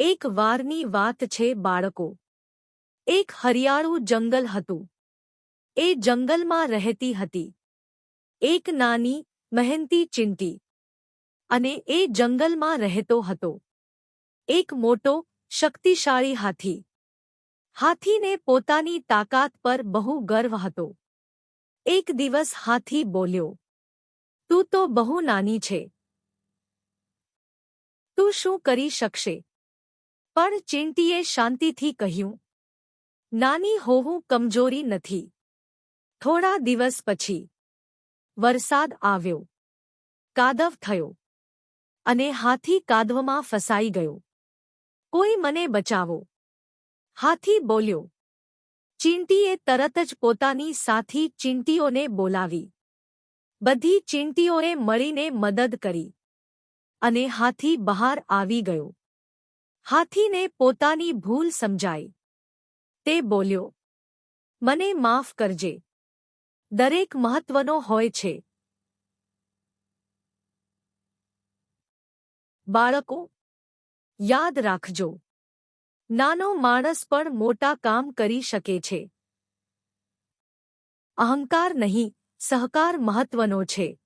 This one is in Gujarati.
એક વારની વાત છે બાળકો. એક હરિયાળું જંગલ હતું. એ જંગલમાં રહેતી હતી એક નાની, મહેનતી ચીંટી. અને એ જંગલમાં રહેતો હતો એક મોટો, શક્તિશાળી હાથી. હાથીને પોતાની તાકાત પર બહુ ગર્વ હતો. એક દિવસ હાથી બોલ્યો, "તું તો બહુ નાની છે. તું શું કરી શકશે?" પણ ચીંટીએ શાંતિથી કહ્યું, "નાની હોવું કમજોરી નથી." થોડા દિવસ પછી વરસાદ આવ્યો. કાદવ થયો. અને હાથી કાદવમાં ફસાઈ ગયો. "કોઈ મને બચાવો." હાથી બોલ્યો. ચીંટીએ તરત જ પોતાની સાથી ચીંટીઓને બોલાવી. બધી ચીંટીઓએ મળીને મદદ કરી. અને હાથી બહાર આવી ગયો. હાથીને પોતાની ભૂલ સમજાઈ. તે બોલ્યો, "મને માફ કરજે. દરેક મહત્વનો હોય છે." બાળકો, યાદ રાખજો, નાનો માણસ પણ મોટા કામ કરી શકે છે. અહંકાર નહીં, સહકાર મહત્વનો છે.